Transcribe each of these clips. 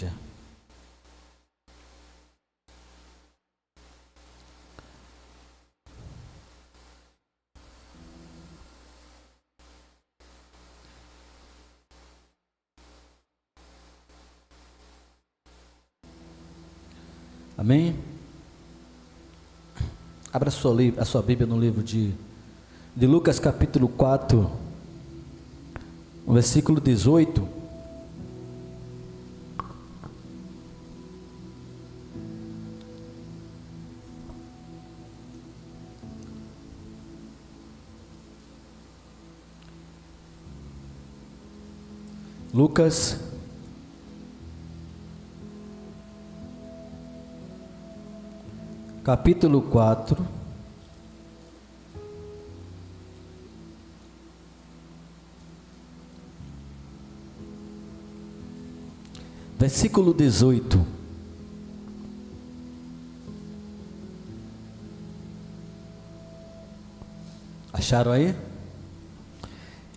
igreja. Amém? Abra a sua Bíblia no livro de Lucas capítulo 4, no versículo 18. Lucas capítulo 4, versículo 18. Acharam aí?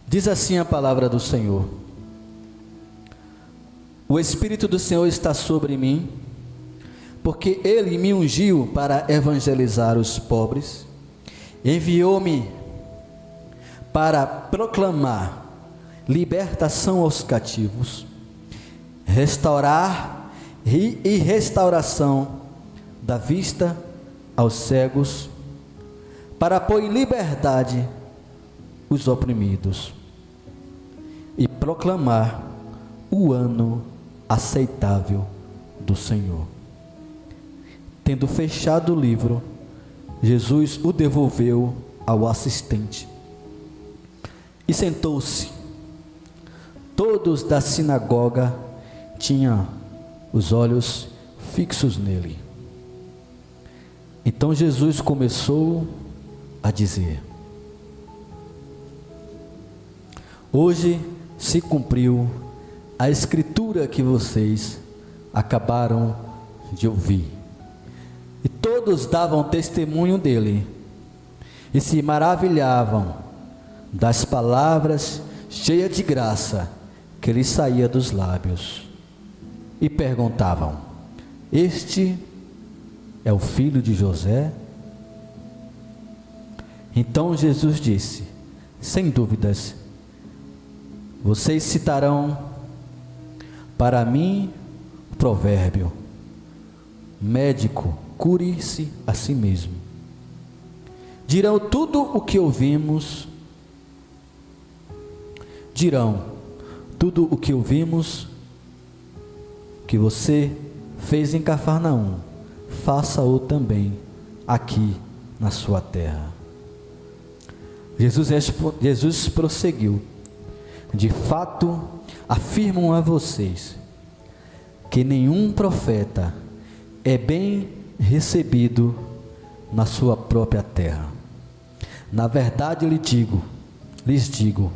Diz assim a palavra do Senhor: o Espírito do Senhor está sobre mim, porque Ele me ungiu para evangelizar os pobres, enviou-me para proclamar libertação aos cativos, restaurar e restauração da vista aos cegos, para pôr em liberdade os oprimidos e proclamar o ano aceitável do Senhor. Tendo fechado o livro, Jesus o devolveu ao assistente e sentou-se. Todos da sinagoga tinham os olhos fixos nele. Então Jesus começou a dizer: hoje se cumpriu a escritura que vocês acabaram de ouvir. E todos davam testemunho dele e se maravilhavam das palavras cheias de graça que lhe saía dos lábios, e perguntavam: este é o filho de José? Então Jesus disse: sem dúvidas, vocês citarão para mim o provérbio: médico, cure-se a si mesmo. Dirão tudo o que ouvimos, que você fez em Cafarnaum, faça-o também aqui na sua terra. Jesus prosseguiu: de fato, afirmo a vocês que nenhum profeta é bem recebido na sua própria terra. Na verdade lhes digo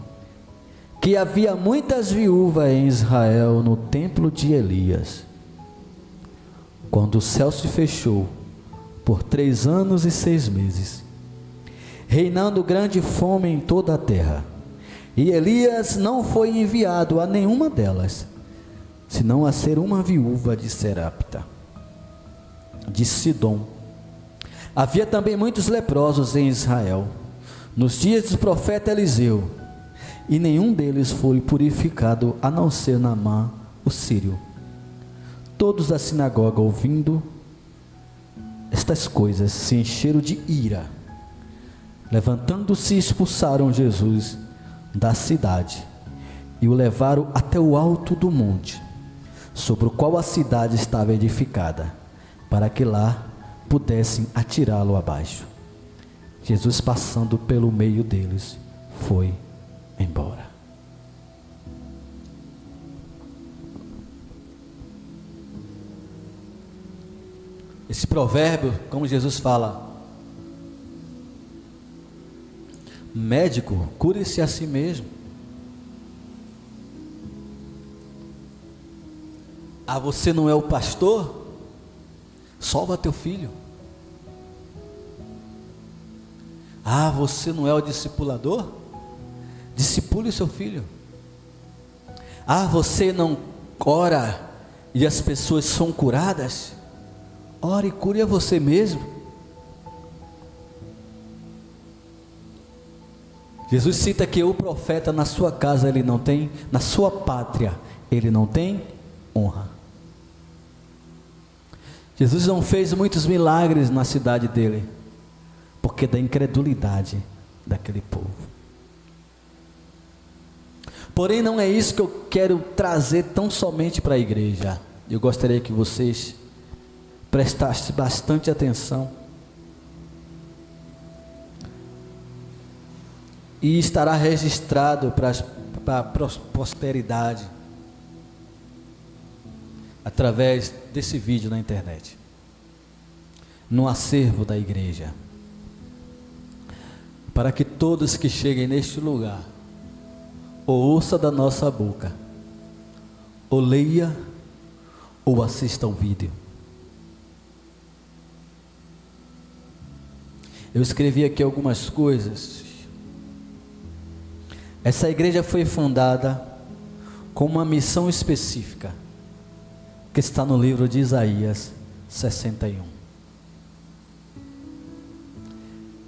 que havia muitas viúvas em Israel no templo de Elias, quando o céu se fechou por 3 anos e 6 meses, reinando grande fome em toda a terra, e Elias não foi enviado a nenhuma delas, senão a ser uma viúva de Serapta, de Sidom. Havia também muitos leprosos em Israel nos dias do profeta Eliseu, e nenhum deles foi purificado, a não ser Naamã o sírio. Todos da sinagoga, ouvindo estas coisas, se encheram de ira. Levantando-se, expulsaram Jesus da cidade e o levaram até o alto do monte, sobre o qual a cidade estava edificada, para que lá pudessem atirá-lo abaixo. Jesus, passando pelo meio deles, foi embora. Esse provérbio, como Jesus fala: médico, cure-se a si mesmo. Ah, você não é o pastor? Salva teu filho. Ah, você não é o discipulador? Discipule o seu filho. Ah, você não ora e as pessoas são curadas, ore e cure a você mesmo. Jesus cita que o profeta na sua casa ele não tem, na sua pátria ele não tem honra. Jesus não fez muitos milagres na cidade dele, porque da incredulidade daquele povo. Porém, não é isso que eu quero trazer tão somente para a igreja. Eu gostaria que vocês prestassem bastante atenção. E estará registrado para a posteridade, através desse vídeo na internet, no acervo da igreja, para que todos que cheguem neste lugar, ou ouça da nossa boca, ou leia, ou assista ao vídeo. Eu escrevi aqui algumas coisas. Essa igreja foi fundada com uma missão específica, que está no livro de Isaías 61.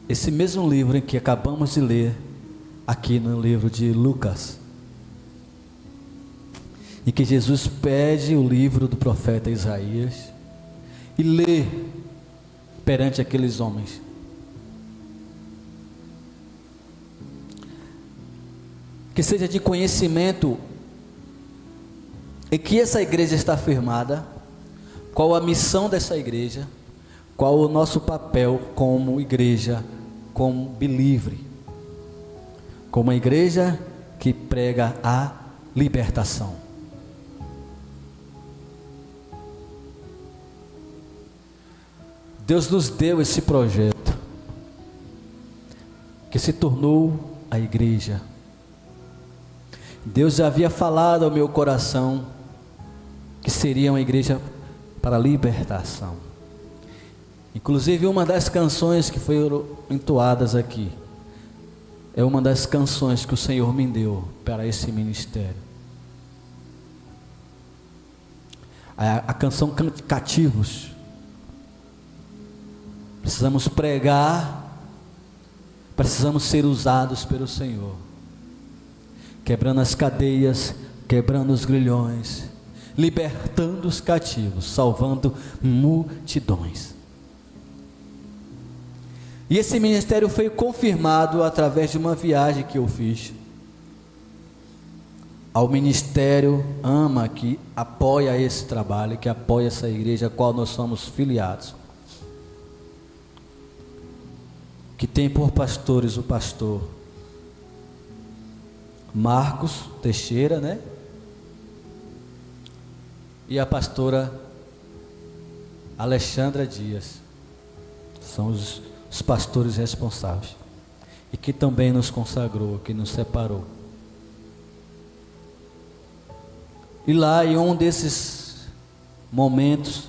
Esse mesmo livro em que acabamos de ler, aqui no livro de Lucas, em que Jesus pede o livro do profeta Isaías e lê perante aqueles homens. Que seja de conhecimento em que essa igreja está firmada, qual a missão dessa igreja, qual o nosso papel como igreja, como believer, como uma igreja que prega a libertação. Deus nos deu esse projeto, que se tornou a igreja. Deus já havia falado ao meu coração que seria uma igreja para libertação. Inclusive uma das canções que foram entoadas aqui é uma das canções que o Senhor me deu para esse ministério. A canção Cativos. Precisamos pregar, precisamos ser usados pelo Senhor, quebrando as cadeias, quebrando os grilhões, libertando os cativos, salvando multidões. E esse ministério foi confirmado através de uma viagem que eu fiz ao Ministério AMA, que apoia esse trabalho, que apoia essa igreja a qual nós somos filiados, que tem por pastores o pastor Marcos Teixeira, né? E a pastora Alexandra Dias. São os pastores responsáveis. E que também nos consagrou, que nos separou. E lá em um desses momentos,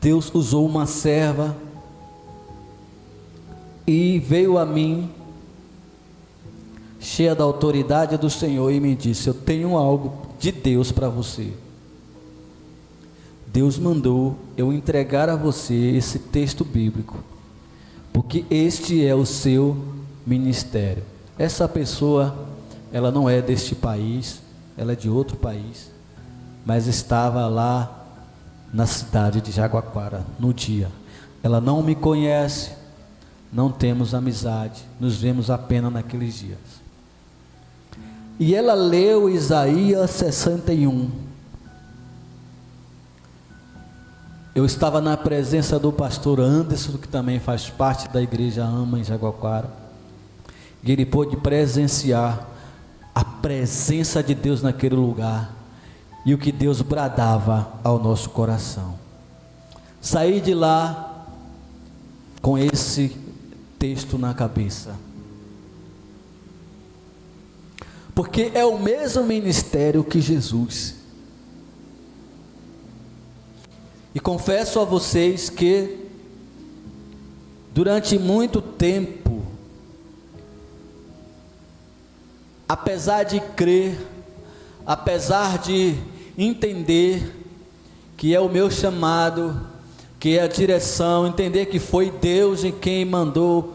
Deus usou uma serva e veio a mim, cheia da autoridade do Senhor, e me disse: eu tenho algo de Deus para você. Deus mandou eu entregar a você esse texto bíblico, porque este é o seu ministério. Essa pessoa, ela não é deste país, ela é de outro país, mas estava lá na cidade de Jaguaquara no dia. Ela não me conhece, não temos amizade, nos vemos apenas naqueles dias. E ela leu Isaías 61. Eu estava na presença do pastor Anderson, que também faz parte da igreja AMA em Jaguaquara, e ele pôde presenciar a presença de Deus naquele lugar, e o que Deus bradava ao nosso coração. Saí de lá com esse texto na cabeça, porque é o mesmo ministério que Jesus. E confesso a vocês que durante muito tempo, apesar de crer, apesar de entender que é o meu chamado, que é a direção, entender que foi Deus em quem mandou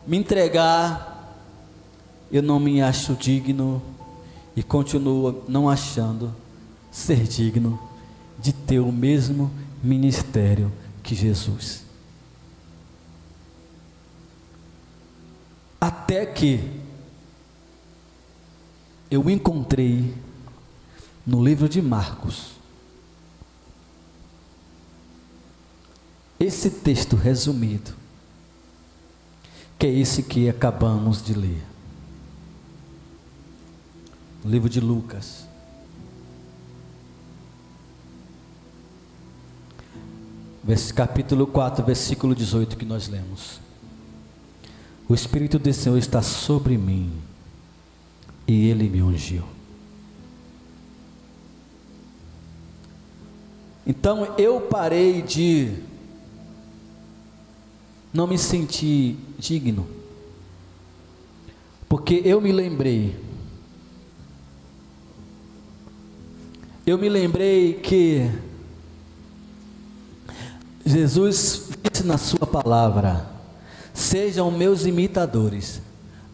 me entregar, eu não me acho digno e continuo não achando ser digno de ter o mesmo ministério que Jesus. Até que eu encontrei no livro de Marcos esse texto resumido, que é esse que acabamos de ler. No livro de Lucas. Capítulo 4, versículo 18 que nós lemos. O Espírito do Senhor está sobre mim, e Ele me ungiu. Então eu parei de não me sentir digno, porque eu me lembrei que Jesus disse na sua palavra: sejam meus imitadores,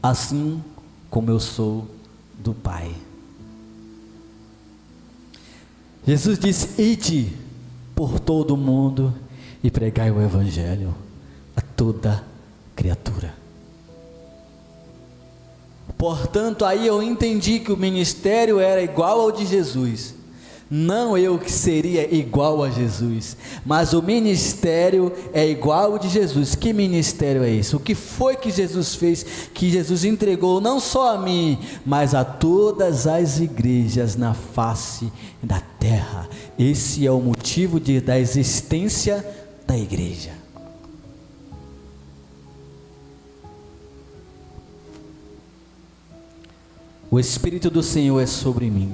assim como eu sou do Pai. Jesus disse: ide por todo o mundo e pregai o Evangelho a toda criatura. Portanto, aí eu entendi que o ministério era igual ao de Jesus. Não eu que seria igual a Jesus, mas o ministério é igual ao de Jesus. Que ministério é esse? O que foi que Jesus fez, que Jesus entregou não só a mim, mas a todas as igrejas na face da terra? Esse é o motivo da existência da igreja. O Espírito do Senhor é sobre mim,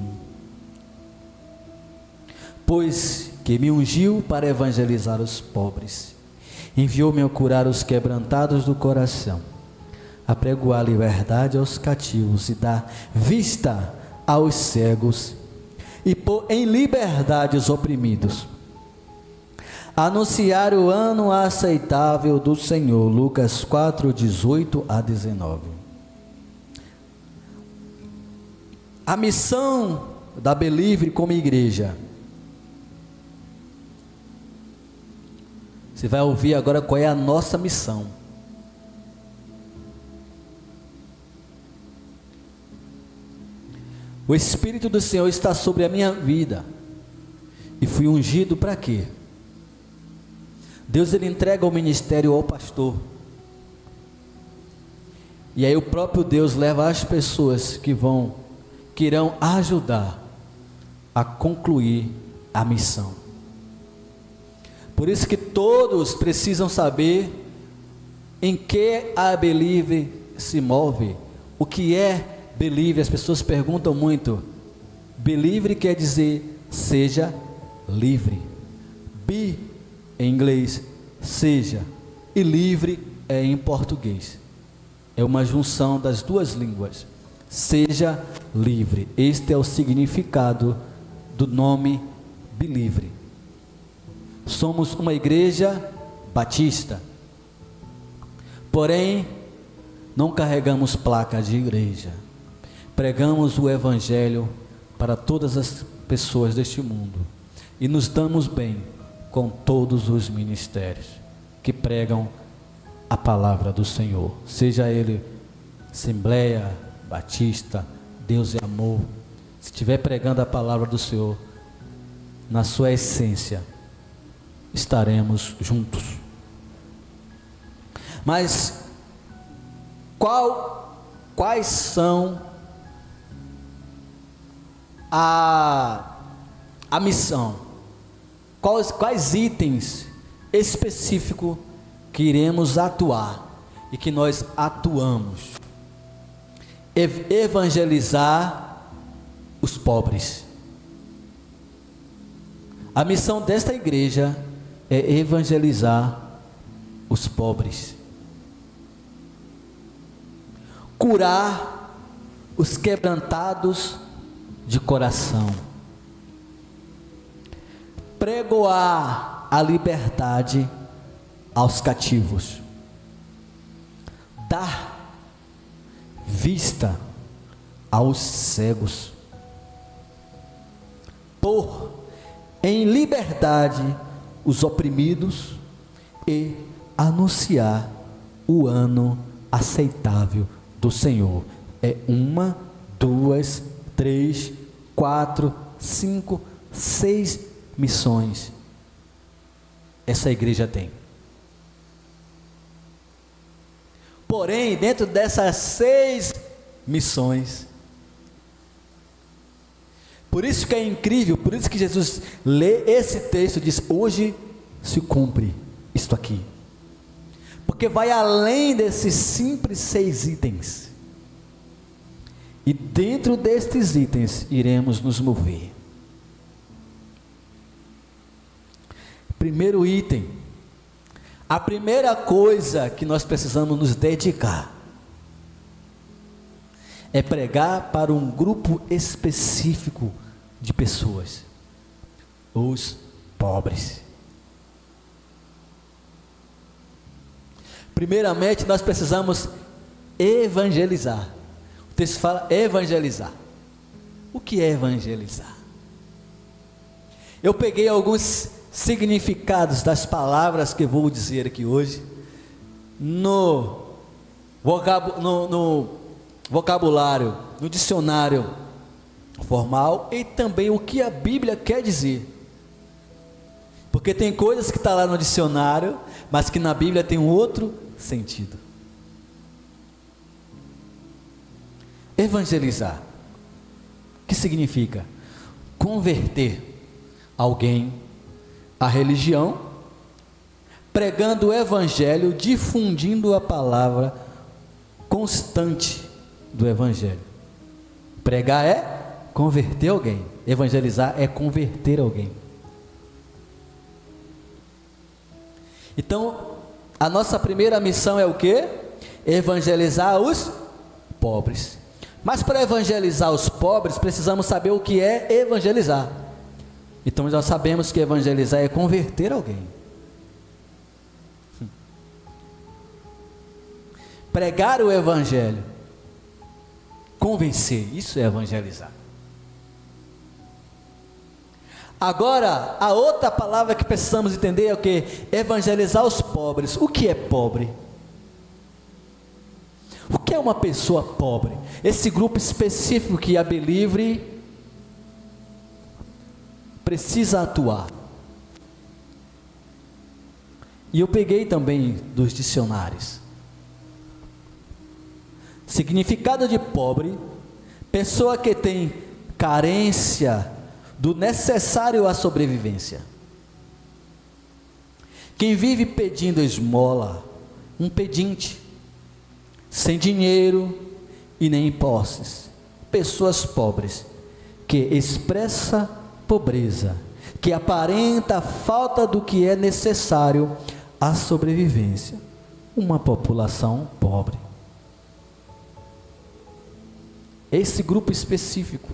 pois que me ungiu para evangelizar os pobres, enviou-me a curar os quebrantados do coração, a pregoar liberdade aos cativos e dar vista aos cegos, e pôr em liberdade os oprimidos, anunciar o ano aceitável do Senhor. Lucas 4, 18 a 19. A missão da Belivre como igreja. Você vai ouvir agora qual é a nossa missão. O Espírito do Senhor está sobre a minha vida. E fui ungido para quê? Deus, ele entrega o ministério ao pastor. E aí o próprio Deus leva as pessoas que irão ajudar a concluir a missão. Por isso que todos precisam saber em que a Belivre se move. O que é Belivre? As pessoas perguntam muito. Belivre quer dizer seja livre. Be em inglês, seja, e livre é em português. É uma junção das duas línguas. Seja livre. Este é o significado do nome Belivre. Somos uma igreja batista, porém não carregamos placa de igreja. Pregamos o Evangelho para todas as pessoas deste mundo e nos damos bem com todos os ministérios que pregam a palavra do Senhor, seja ele Assembleia Batista, Deus é amor. Se estiver pregando a palavra do Senhor na sua essência, estaremos juntos. Mas quais são a missão? Quais itens específicos que iremos atuar e que nós atuamos? Evangelizar os pobres. A missão desta igreja é evangelizar os pobres, curar os quebrantados de coração, pregoar a liberdade aos cativos, dar vista aos cegos, pôr em liberdade os oprimidos e anunciar o ano aceitável do Senhor. É 1, 2, 3, 4, 5, 6 missões essa igreja tem. Porém, dentro dessas 6 missões, por isso que é incrível, por isso que Jesus lê esse texto e diz: hoje se cumpre isto aqui, porque vai além desses simples 6 itens, e dentro destes itens iremos nos mover. Primeiro item, a primeira coisa que nós precisamos nos dedicar é pregar para um grupo específico de pessoas, os pobres. Primeiramente, nós precisamos evangelizar. O texto fala evangelizar. O que é evangelizar? Eu peguei alguns significados das palavras que eu vou dizer aqui hoje no vocabulário, no dicionário formal, e também o que a Bíblia quer dizer, porque tem coisas que está lá no dicionário, mas que na Bíblia tem um outro sentido. Evangelizar, o que significa? Converter alguém à religião, pregando o evangelho, difundindo a palavra constante do evangelho. Pregar é converter alguém, evangelizar é converter alguém. Então, a nossa primeira missão é o quê? Evangelizar os pobres. Mas para evangelizar os pobres, precisamos saber o que é evangelizar. Então nós sabemos que evangelizar é converter alguém. Pregar o evangelho, convencer, isso é evangelizar. Agora, a outra palavra que precisamos entender é o que? Evangelizar os pobres. O que é pobre? O que é uma pessoa pobre? Esse grupo específico que a Belivre precisa atuar. E eu peguei também dos dicionários. Significado de pobre: pessoa que tem carência do necessário à sobrevivência. Quem vive pedindo esmola, um pedinte, sem dinheiro e nem posses. Pessoas pobres, que expressa pobreza, que aparenta a falta do que é necessário à sobrevivência. Uma população pobre. Esse grupo específico,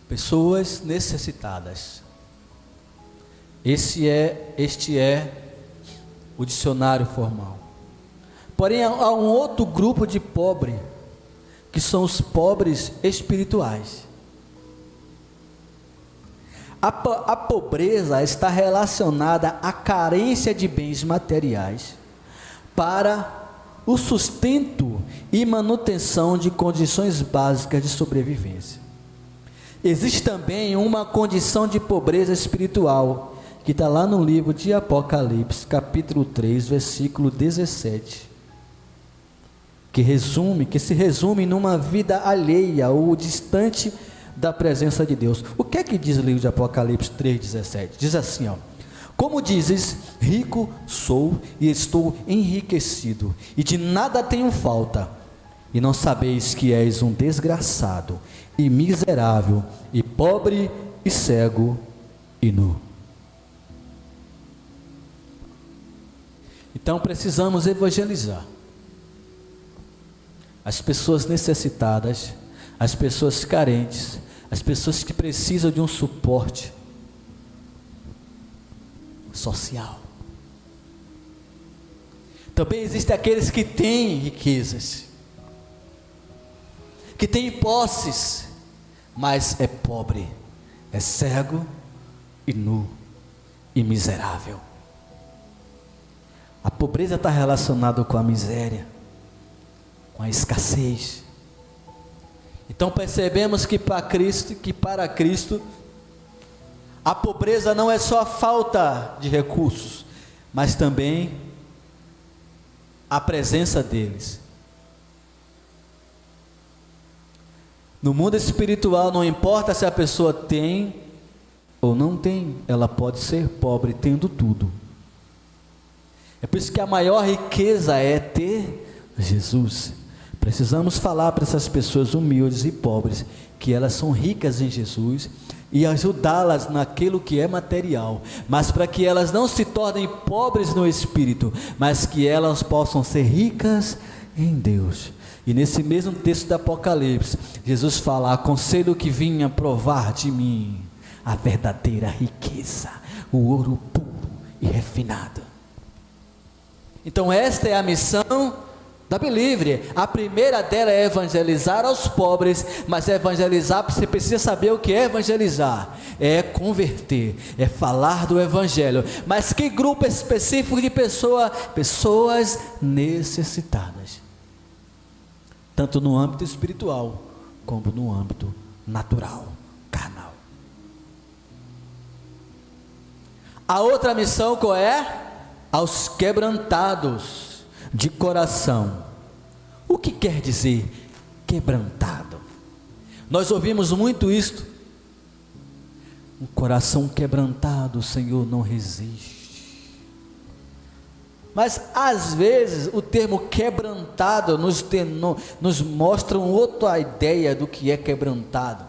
pessoas necessitadas. Este é o dicionário formal. Porém, há um outro grupo de pobre, que são os pobres espirituais. A pobreza está relacionada à carência de bens materiais para o sustento e manutenção de condições básicas de sobrevivência. Existe também uma condição de pobreza espiritual, que está lá no livro de Apocalipse, capítulo 3, versículo 17, que se resume numa vida alheia ou distante da presença de Deus. O que é que diz o livro de Apocalipse 3,17? Diz assim, ó: como dizes, rico sou e estou enriquecido, e de nada tenho falta, e não sabeis que és um desgraçado, e miserável, e pobre, e cego, e nu. Então precisamos evangelizar. as pessoas necessitadas, as pessoas carentes, as pessoas que precisam de um suporte social. Também existem aqueles que têm riquezas, que têm posses, mas é pobre, é cego e nu e miserável. A pobreza está relacionada com a miséria, com a escassez. Então percebemos que para Cristo, a pobreza não é só a falta de recursos, mas também a presença deles. No mundo espiritual, não importa se a pessoa tem ou não tem, ela pode ser pobre tendo tudo. É por isso que a maior riqueza é ter Jesus. Precisamos falar para essas pessoas humildes e pobres que elas são ricas em Jesus e ajudá-las naquilo que é material, mas para que elas não se tornem pobres no espírito, mas que elas possam ser ricas em Deus. E nesse mesmo texto do Apocalipse, Jesus fala: aconselho que vinha provar de mim a verdadeira riqueza, o ouro puro e refinado. Então esta é a missão da Belivre. A primeira dela é evangelizar aos pobres, mas evangelizar, você precisa saber o que é evangelizar, é converter, é falar do evangelho. Mas que grupo específico de pessoas necessitadas, tanto no âmbito espiritual, como no âmbito natural, carnal. A outra missão qual é? Aos quebrantados de coração. O que quer dizer quebrantado? Nós ouvimos muito isto. Um coração quebrantado, o Senhor não resiste. Mas às vezes o termo quebrantado nos mostra outra ideia do que é quebrantado.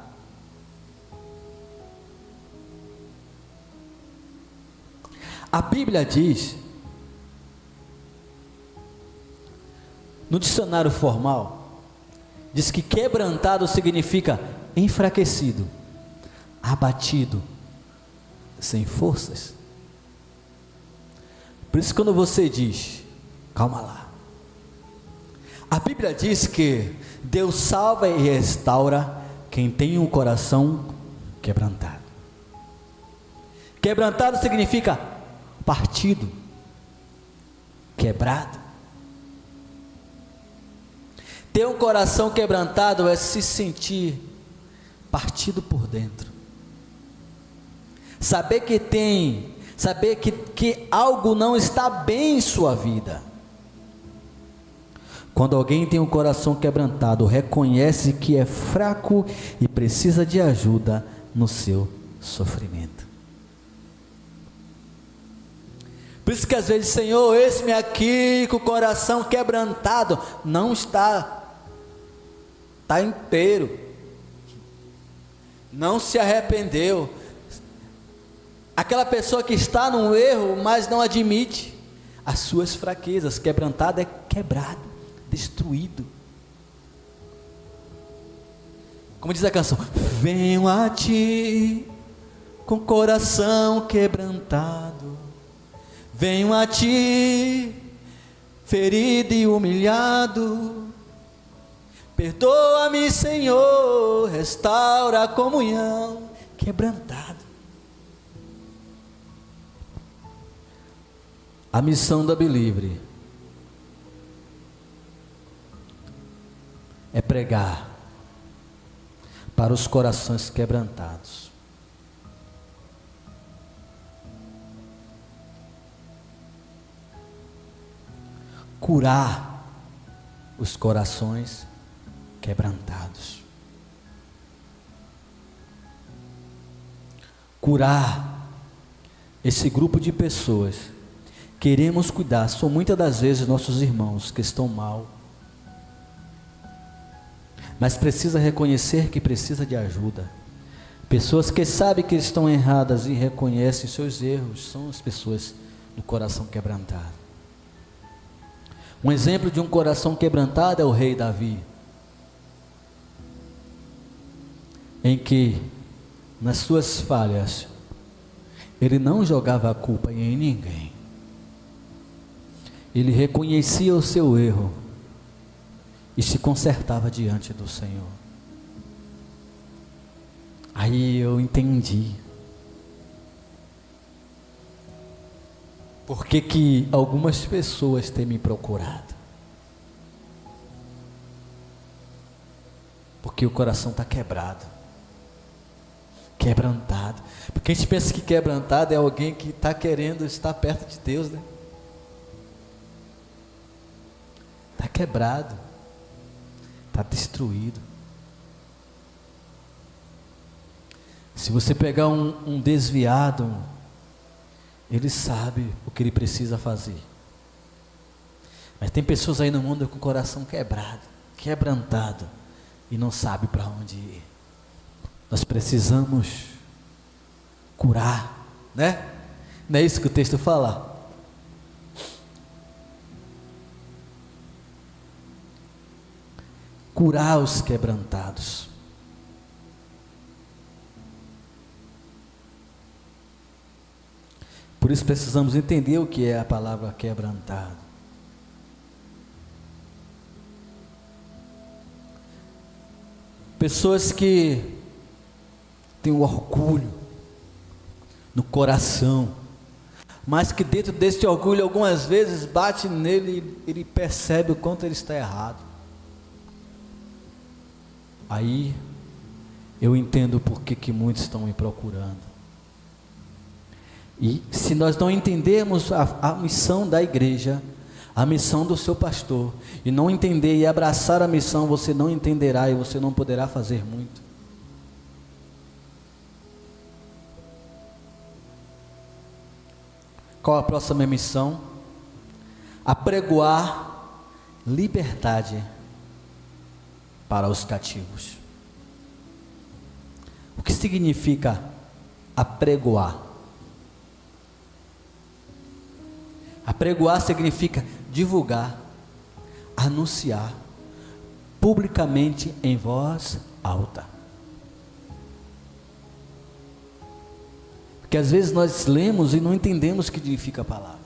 A Bíblia diz, no dicionário formal, diz que quebrantado significa enfraquecido, abatido, sem forças. Por isso quando você diz, calma lá, a Bíblia diz que Deus salva e restaura quem tem um coração quebrantado. Quebrantado significa partido, quebrado. Ter um coração quebrantado é se sentir partido por dentro. Saber que algo não está bem em sua vida. Quando alguém tem um coração quebrantado, reconhece que é fraco e precisa de ajuda no seu sofrimento. Por isso que às vezes, Senhor, eis-me aqui com o coração quebrantado. Não está inteiro, não se arrependeu. Aquela pessoa que está num erro, mas não admite as suas fraquezas. Quebrantado é quebrado, destruído. Como diz a canção: venho a ti com coração quebrantado, venho a ti ferido e humilhado. Perdoa-me, Senhor, restaura a comunhão. Quebrantado. A missão da Belivre é pregar para os corações quebrantados. Curar os corações quebrantados. Curar esse grupo de pessoas. Queremos cuidar, são muitas das vezes nossos irmãos que estão mal, mas precisa reconhecer que precisa de ajuda. Pessoas que sabem que estão erradas e reconhecem seus erros, são as pessoas do coração quebrantado. Um exemplo de um coração quebrantado é o rei Davi, em que, nas suas falhas, ele não jogava a culpa em ninguém, ele reconhecia o seu erro e se consertava diante do Senhor. Aí eu entendi por que algumas pessoas têm me procurado, porque o coração está quebrado, quebrantado. Porque a gente pensa que quebrantado é alguém que está querendo estar perto de Deus, né? Está quebrado, está destruído. Se você pegar um desviado, ele sabe o que ele precisa fazer. Mas tem pessoas aí no mundo com o coração quebrado, quebrantado, e não sabe para onde ir. Nós precisamos curar, né? Não é isso que o texto fala? Curar os quebrantados. Por isso precisamos entender o que é a palavra quebrantado. Pessoas que têm o orgulho no coração, mas que dentro deste orgulho algumas vezes bate nele e ele percebe o quanto ele está errado. Aí eu entendo por que muitos estão me procurando. E se nós não entendermos a missão da igreja, a missão do seu pastor, e não entender e abraçar a missão, você não entenderá e você não poderá fazer muito. Qual a próxima missão? Apregoar liberdade para os cativos. O que significa apregoar? Apregoar significa divulgar, anunciar publicamente em voz alta. Porque às vezes nós lemos e não entendemos o que significa a palavra.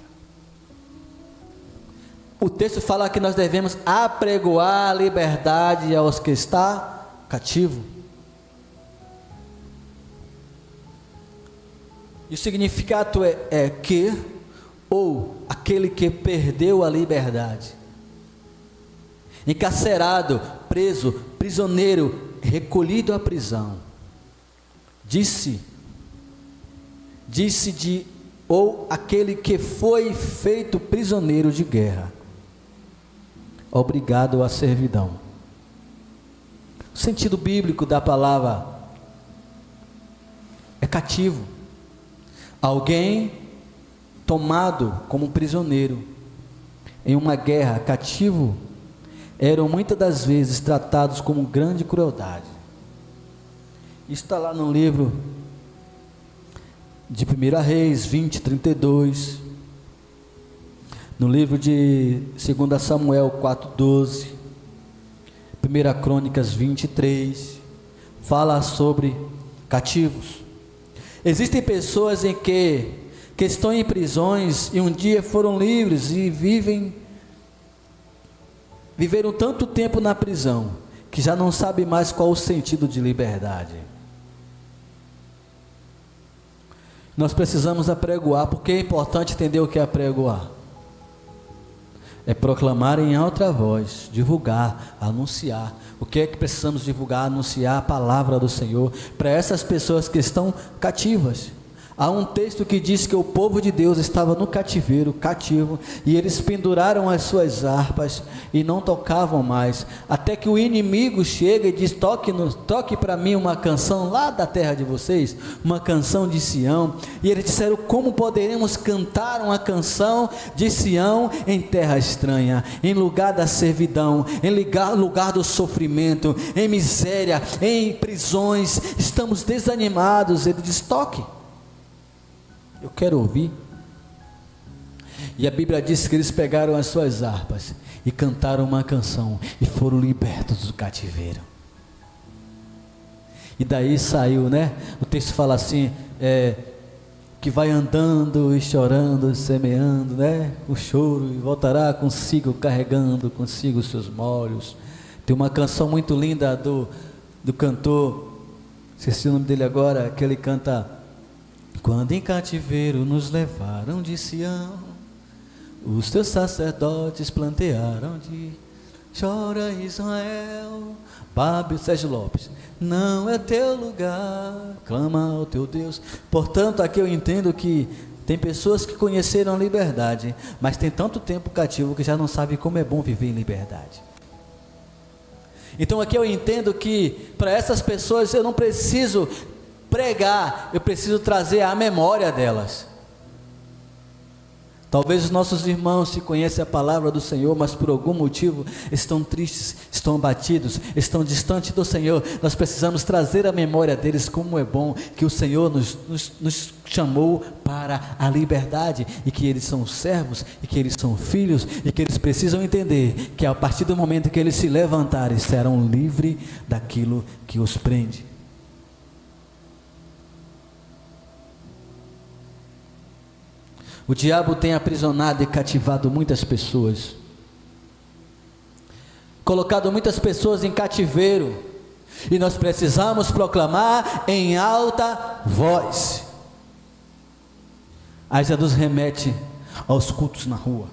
O texto fala que nós devemos apregoar a liberdade aos que está cativo. E o significado é que, ou aquele que perdeu a liberdade, encarcerado, preso, prisioneiro, recolhido à prisão, ou aquele que foi feito prisioneiro de guerra, obrigado à servidão. O sentido bíblico da palavra é cativo, alguém tomado como prisioneiro em uma guerra. Cativo eram muitas das vezes tratados com grande crueldade. Isso está lá no livro de 1 Reis 20:32, no livro de 2 Samuel 4:12, 1 Crônicas 23, fala sobre cativos. Existem pessoas que estão em prisões e um dia foram livres e viveram tanto tempo na prisão que já não sabem mais qual o sentido de liberdade. Nós precisamos apregoar, porque é importante entender o que é apregoar. É proclamar em alta voz, divulgar, anunciar. O que é que precisamos divulgar? Anunciar a palavra do Senhor para essas pessoas que estão cativas. Há um texto que diz que o povo de Deus estava no cativeiro, cativo, e eles penduraram as suas harpas e não tocavam mais, até que o inimigo chega e diz: toque para mim uma canção lá da terra de vocês, uma canção de Sião. E eles disseram: como poderemos cantar uma canção de Sião em terra estranha, em lugar da servidão, em lugar do sofrimento, em miséria, em prisões, estamos desanimados. Ele diz: toque, eu quero ouvir. E a Bíblia diz que eles pegaram as suas harpas e cantaram uma canção e foram libertos do cativeiro. E daí saiu, né? O texto fala assim, que vai andando e chorando, semeando, né? O choro, e voltará consigo, carregando consigo os seus molhos. Tem uma canção muito linda do cantor, esqueci o nome dele agora, que ele canta: quando em cativeiro nos levaram de Sião, os teus sacerdotes plantearam de chora Israel, Bábio, Sérgio Lopes, não é teu lugar, clama ao teu Deus. Portanto, aqui eu entendo que tem pessoas que conheceram a liberdade, mas tem tanto tempo cativo que já não sabe como é bom viver em liberdade. Então aqui eu entendo que para essas pessoas eu não preciso pregar, eu preciso trazer a memória delas. Talvez os nossos irmãos se conhecem a palavra do Senhor, mas por algum motivo estão tristes, estão abatidos, estão distantes do Senhor. Nós precisamos trazer a memória deles como é bom que o Senhor nos chamou para a liberdade, e que eles são servos, e que eles são filhos, e que eles precisam entender que a partir do momento que eles se levantarem, serão livres daquilo que os prende. O diabo tem aprisionado e cativado muitas pessoas, colocado muitas pessoas em cativeiro, e nós precisamos proclamar em alta voz. Aí já nos remete aos cultos na rua,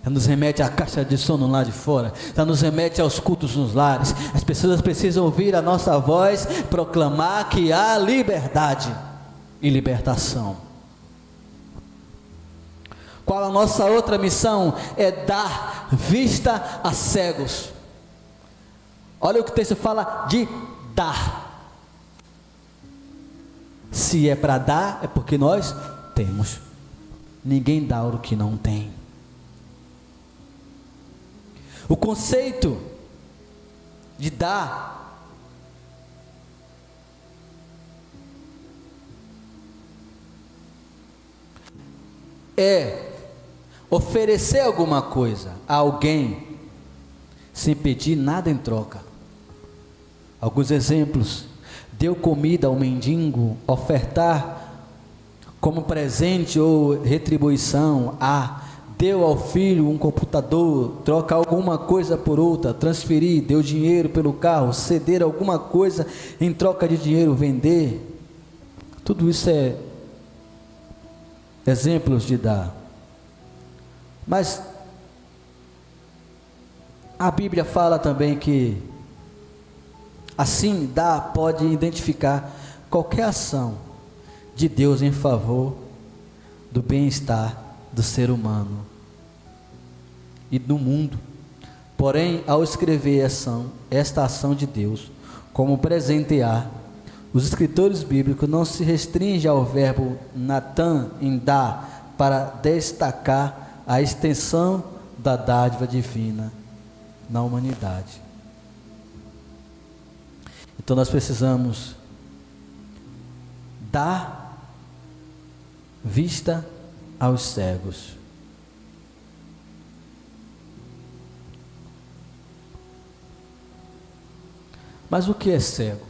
já nos remete à caixa de sono lá de fora, já nos remete aos cultos nos lares. As pessoas precisam ouvir a nossa voz, proclamar que há liberdade e libertação. Qual a nossa outra missão? É dar vista a cegos. Olha o que o texto fala de dar. Se é para dar, é porque nós temos. Ninguém dá o que não tem. O conceito de dar é oferecer alguma coisa a alguém sem pedir nada em troca. Alguns exemplos: deu comida ao mendigo, ofertar como presente ou retribuição a, deu ao filho um computador, trocar alguma coisa por outra, transferir, deu dinheiro pelo carro, ceder alguma coisa em troca de dinheiro, vender. Tudo isso é exemplos de dar. Mas a Bíblia fala também que assim dar pode identificar qualquer ação de Deus em favor do bem-estar do ser humano e do mundo. Porém, ao escrever esta ação de Deus como presentear, os escritores bíblicos não se restringem ao verbo Natan, em dar, para destacar a extensão da dádiva divina na humanidade. Então nós precisamos dar vista aos cegos. Mas o que é cego?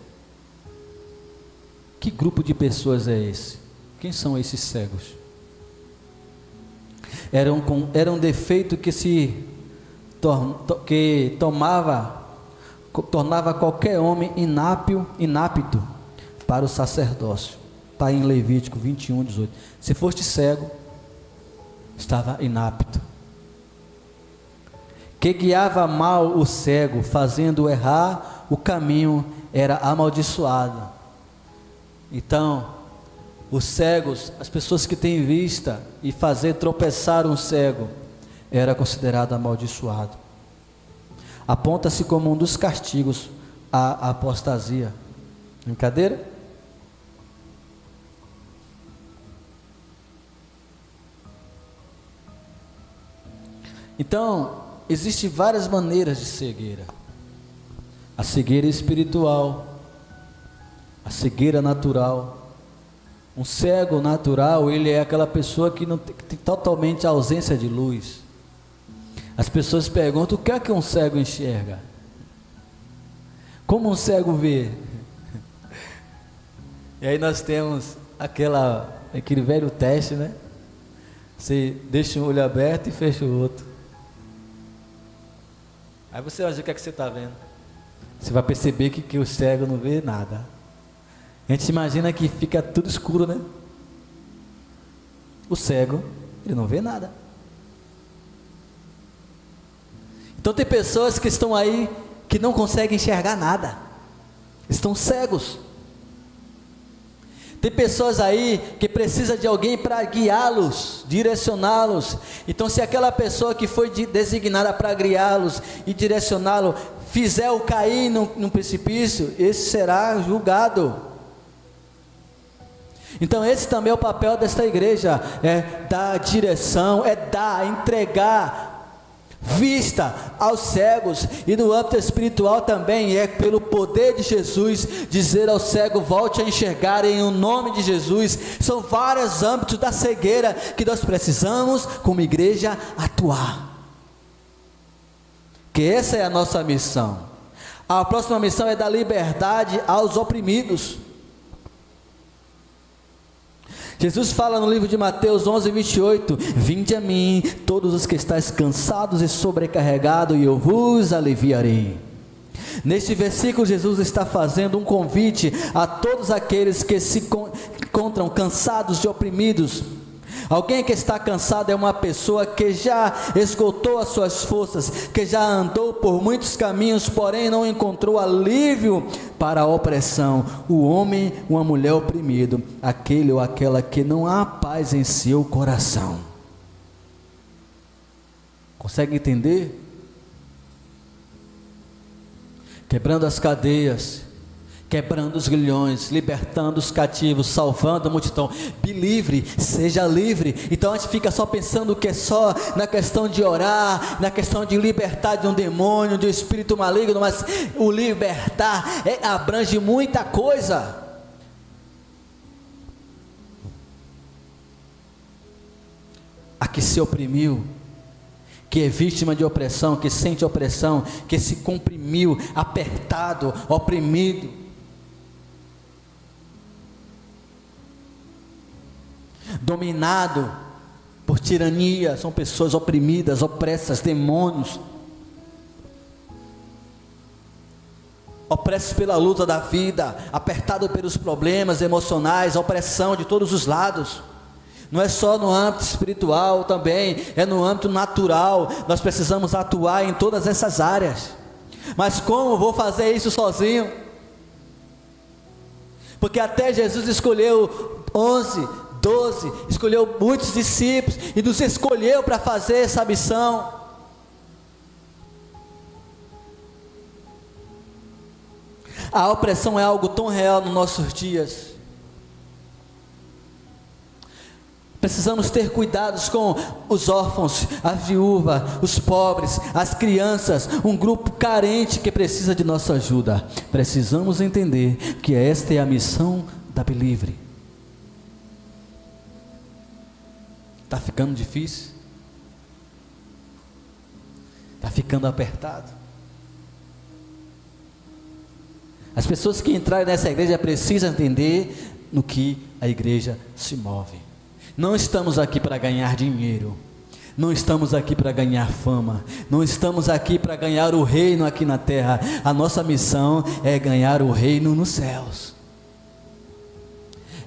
Que grupo de pessoas é esse? Quem são esses cegos? Era um defeito que tornava qualquer homem inapto para o sacerdócio. Está em Levítico 21:18. Se foste cego, estava inapto. Que guiava mal o cego, fazendo errar o caminho, era amaldiçoado. Então, os cegos, as pessoas que têm vista e fazer tropeçar um cego, era considerado amaldiçoado. Aponta-se como um dos castigos à apostasia. Brincadeira? Então, existem várias maneiras de cegueira. A cegueira espiritual, a cegueira natural. Um cego natural, ele é aquela pessoa que não tem totalmente ausência de luz. As pessoas perguntam: o que é que um cego enxerga? Como um cego vê? E aí nós temos aquele velho teste, né? Você deixa um olho aberto e fecha o outro. Aí você vai ver o que é que você está vendo. Você vai perceber que o cego não vê nada. A gente imagina que fica tudo escuro, né? O cego, ele não vê nada. Então tem pessoas que estão aí que não conseguem enxergar nada. Estão cegos. Tem pessoas aí que precisam de alguém para guiá-los, direcioná-los. Então se aquela pessoa que foi designada para guiá-los e direcioná-lo fizer-o cair num precipício, esse será julgado. Então esse também é o papel desta igreja, é dar direção, é entregar vista aos cegos, e no âmbito espiritual também é pelo poder de Jesus, dizer ao cego: volte a enxergar em o nome de Jesus. São vários âmbitos da cegueira que nós precisamos como igreja atuar, que essa é a nossa missão. A próxima missão é dar liberdade aos oprimidos. Jesus fala no livro de Mateus 11:28, vinde a mim, todos os que estáis cansados e sobrecarregados, e eu vos aliviarei. Neste versículo, Jesus está fazendo um convite a todos aqueles que se encontram cansados e oprimidos. Alguém que está cansado é uma pessoa que já esgotou as suas forças, que já andou por muitos caminhos, porém não encontrou alívio para a opressão. O homem, uma mulher oprimido, aquele ou aquela que não há paz em seu coração. Consegue entender? Quebrando as cadeias, quebrando os grilhões, libertando os cativos, salvando a multidão. Be livre, seja livre. Então a gente fica só pensando que é só na questão de orar, na questão de libertar de um demônio, de um espírito maligno, mas o libertar abrange muita coisa. A que se oprimiu, que é vítima de opressão, que sente opressão, que se comprimiu, apertado, oprimido. Dominado por tirania, são pessoas oprimidas, opressas, demônios, opressos pela luta da vida, apertado pelos problemas emocionais, opressão de todos os lados. Não é só no âmbito espiritual também, é no âmbito natural. Nós precisamos atuar em todas essas áreas. Mas como vou fazer isso sozinho? Porque até Jesus escolheu 11, 12, escolheu muitos discípulos e nos escolheu para fazer essa missão. A opressão é algo tão real nos nossos dias. Precisamos ter cuidados com os órfãos, a viúva, os pobres, as crianças, um grupo carente que precisa de nossa ajuda. Precisamos entender que esta é a missão da Be Livre. Está ficando difícil? Está ficando apertado? As pessoas que entrarem nessa igreja precisam entender no que a igreja se move. Não estamos aqui para ganhar dinheiro, não estamos aqui para ganhar fama, não estamos aqui para ganhar o reino aqui na terra. A nossa missão é ganhar o reino nos céus,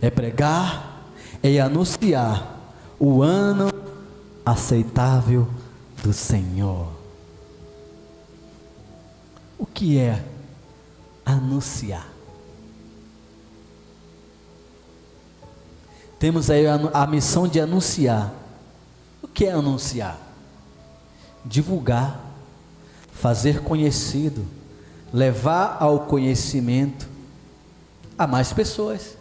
é pregar, é anunciar o ano aceitável do Senhor. O que é anunciar? Temos aí a missão de anunciar. O que é anunciar? Divulgar, fazer conhecido, levar ao conhecimento a mais pessoas.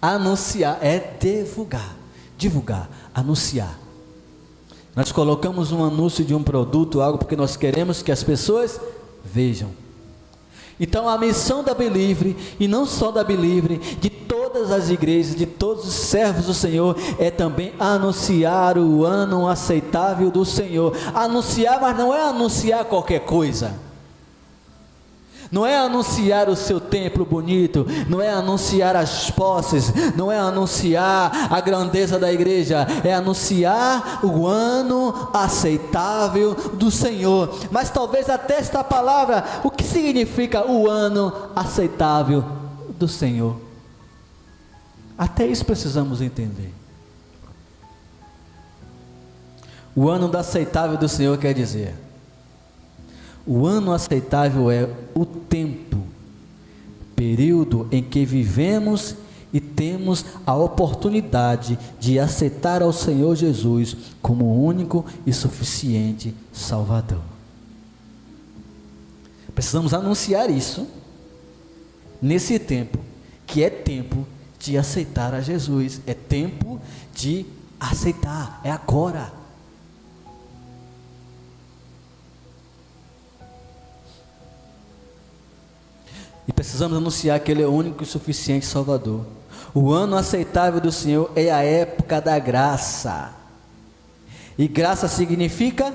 Anunciar é divulgar, anunciar. Nós colocamos um anúncio de um produto, algo porque nós queremos que as pessoas vejam. Então a missão da Belivre, e não só da Belivre, de todas as igrejas, de todos os servos do Senhor, é também anunciar o ano aceitável do Senhor. Anunciar, mas não é anunciar qualquer coisa. Não é anunciar o seu templo bonito, não é anunciar as posses, não é anunciar a grandeza da igreja, é anunciar o ano aceitável do Senhor. Mas talvez até esta palavra, o que significa o ano aceitável do Senhor? Até isso precisamos entender. O ano aceitável do Senhor quer dizer: o ano aceitável é o tempo, período em que vivemos e temos a oportunidade de aceitar ao Senhor Jesus como o único e suficiente Salvador. Precisamos anunciar isso nesse tempo, que é tempo de aceitar a Jesus, é tempo de aceitar, é agora. E precisamos anunciar que Ele é o único e suficiente Salvador. O ano aceitável do Senhor é a época da graça. E graça significa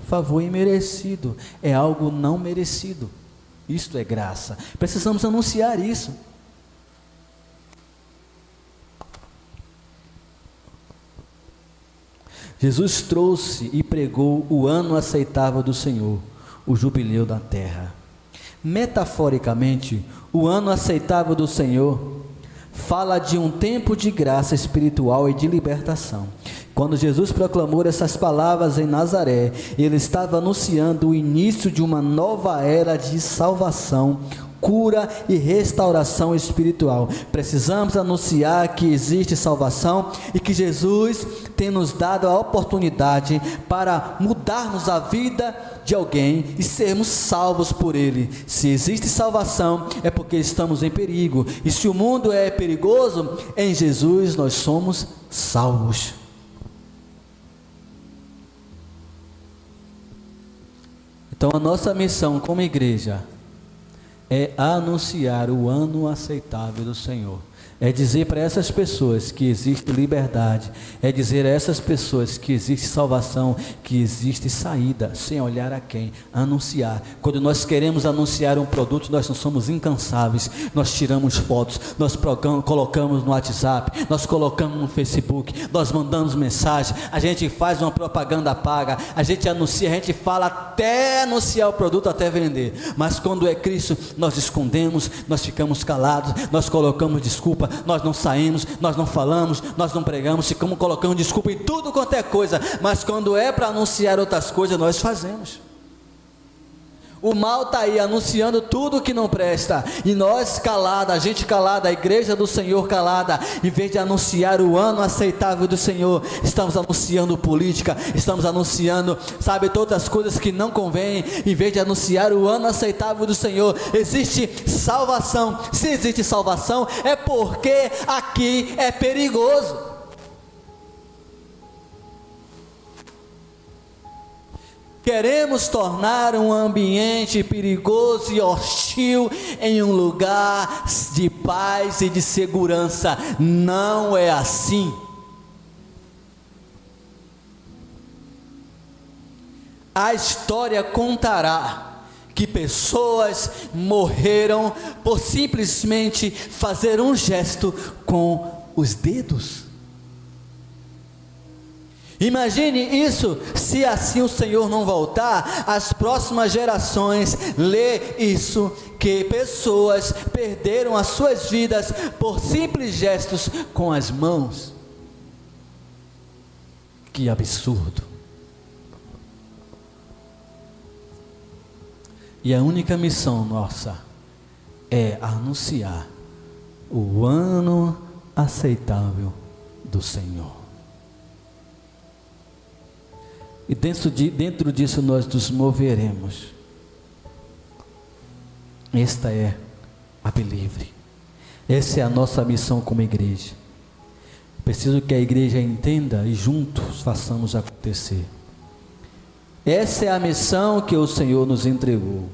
favor imerecido. É algo não merecido. Isto é graça. Precisamos anunciar isso. Jesus trouxe e pregou o ano aceitável do Senhor, o jubileu da terra. Metaforicamente, o ano aceitável do Senhor fala de um tempo de graça espiritual e de libertação. Quando Jesus proclamou essas palavras em Nazaré, ele estava anunciando o início de uma nova era de salvação, cura e restauração espiritual. Precisamos anunciar que existe salvação e que Jesus tem nos dado a oportunidade para mudarmos a vida de alguém e sermos salvos por Ele. Se existe salvação, é porque estamos em perigo, e se o mundo é perigoso, em Jesus nós somos salvos. Então a nossa missão como igreja é anunciar o ano aceitável do Senhor. É dizer para essas pessoas que existe liberdade, é dizer a essas pessoas que existe salvação, que existe saída, sem olhar a quem, anunciar. Quando nós queremos anunciar um produto, nós não somos incansáveis, nós tiramos fotos, nós colocamos no WhatsApp, nós colocamos no Facebook, nós mandamos mensagem, a gente faz uma propaganda paga, a gente anuncia, a gente fala até anunciar o produto, até vender. Mas quando é Cristo, nós escondemos, nós ficamos calados, nós colocamos desculpa, nós não saímos, nós não falamos, nós não pregamos, ficamos colocando desculpa em tudo quanto é coisa, mas quando é para anunciar outras coisas, nós fazemos. O mal está aí anunciando tudo que não presta, e nós calada, a gente calada, a igreja do Senhor calada, em vez de anunciar o ano aceitável do Senhor, estamos anunciando política, estamos anunciando, sabe, todas as coisas que não convêm, em vez de anunciar o ano aceitável do Senhor. Existe salvação. Se existe salvação, é porque aqui é perigoso. Queremos tornar um ambiente perigoso e hostil em um lugar de paz e de segurança. Não é assim. A história contará que pessoas morreram por simplesmente fazer um gesto com os dedos. Imagine isso, se assim o Senhor não voltar, as próximas gerações lê isso, que pessoas perderam as suas vidas por simples gestos com as mãos. Que absurdo! E a única missão nossa é anunciar o ano aceitável do Senhor. E dentro disso nós nos moveremos. Esta é a Belivre. Essa é a nossa missão como igreja. Preciso que a igreja entenda e juntos façamos acontecer. Essa é a missão que o Senhor nos entregou.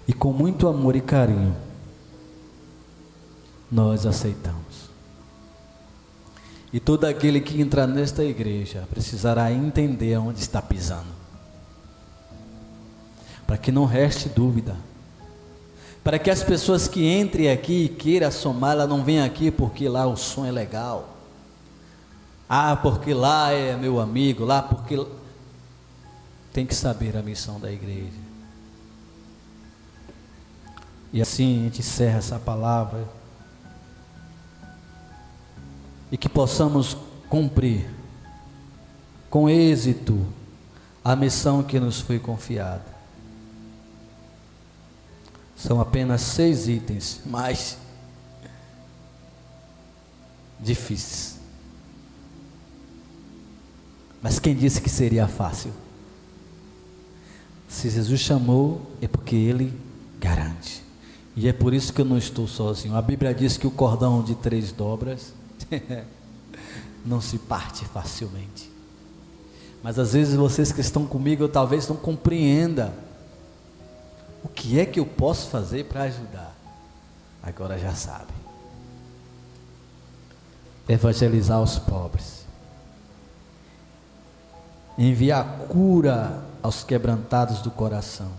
e com muito amor e carinho nós aceitamos. E todo aquele que entrar nesta igreja precisará entender onde está pisando, para que não reste dúvida, para que as pessoas que entrem aqui e queiram somar, ela não venham aqui porque lá o som é legal, porque lá é meu amigo, lá porque... Tem que saber a missão da igreja. E assim a gente encerra essa palavra, e que possamos cumprir com êxito a missão que nos foi confiada. São apenas 6 itens, mas difíceis. Mas quem disse que seria fácil? Se Jesus chamou, é porque Ele garante. E é por isso que eu não estou sozinho. A Bíblia diz que o cordão de 3 dobras não se parte facilmente. Mas às vezes vocês que estão comigo, talvez não compreendam o que é que eu posso fazer para ajudar. Agora já sabe. Evangelizar os pobres, enviar cura aos quebrantados do coração,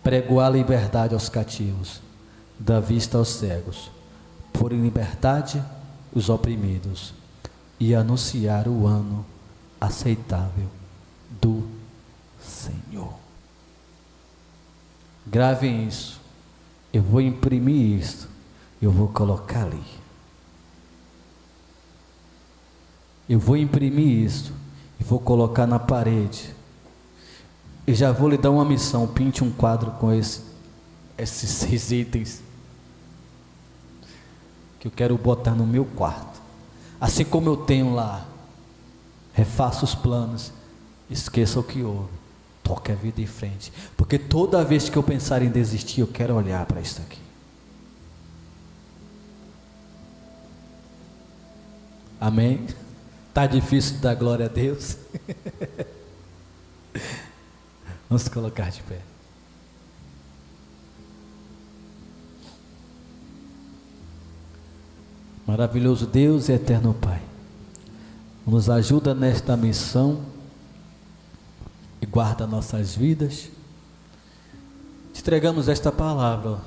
pregoar liberdade aos cativos, dar vista aos cegos, pôr em liberdade os oprimidos e anunciar o ano aceitável do Senhor. Gravem isso. Eu vou imprimir isso, eu vou colocar ali. Eu vou imprimir isso e vou colocar na parede. E já vou lhe dar uma missão: pinte um quadro com esses 6 itens que eu quero botar no meu quarto. Assim como eu tenho lá, refaça os planos, esqueça o que houve, toque a vida em frente, porque toda vez que eu pensar em desistir, eu quero olhar para isso aqui. Amém? Está difícil dar glória a Deus? Vamos colocar de pé. Maravilhoso Deus e eterno Pai, nos ajuda nesta missão e guarda nossas vidas. Te entregamos esta palavra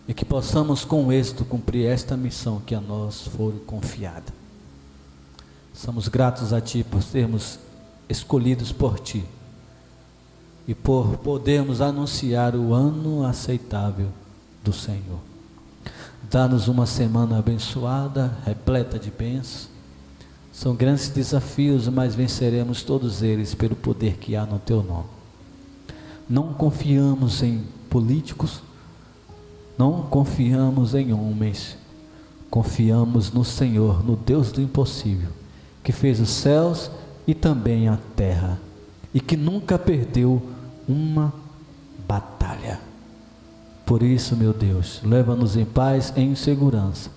e que possamos com êxito cumprir esta missão que a nós foi confiada. Somos gratos a Ti por sermos escolhidos por Ti e por podermos anunciar o ano aceitável do Senhor. Dá-nos uma semana abençoada, repleta de bênçãos. São grandes desafios, mas venceremos todos eles pelo poder que há no Teu nome. Não confiamos em políticos, não confiamos em homens, confiamos no Senhor, no Deus do impossível, que fez os céus e também a terra, e que nunca perdeu uma batalha. Por isso, meu Deus, leva-nos em paz, em segurança,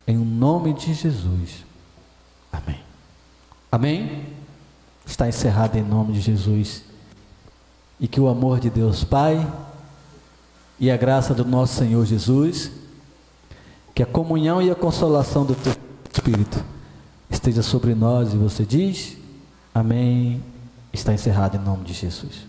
em nome de Jesus. Amém. Amém? Está encerrado em nome de Jesus. E que o amor de Deus Pai e a graça do nosso Senhor Jesus, que a comunhão e a consolação do Teu Espírito esteja sobre nós. E você diz: amém. Está encerrado em nome de Jesus.